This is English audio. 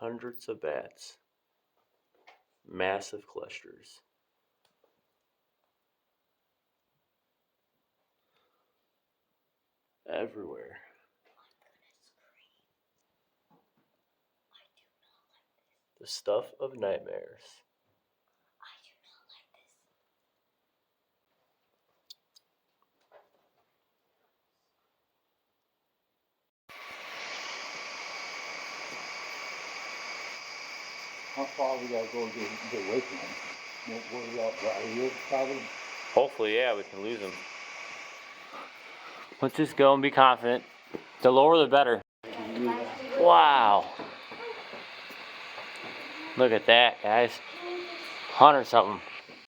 Hundreds of bats. Massive clusters. Everywhere. The stuff of nightmares. How far we gotta go to get away from them? What are we out right here, probably? Hopefully, yeah, we can lose them. Let's just go and be confident. The lower the better. Wow. Look at that, guys. 100 something.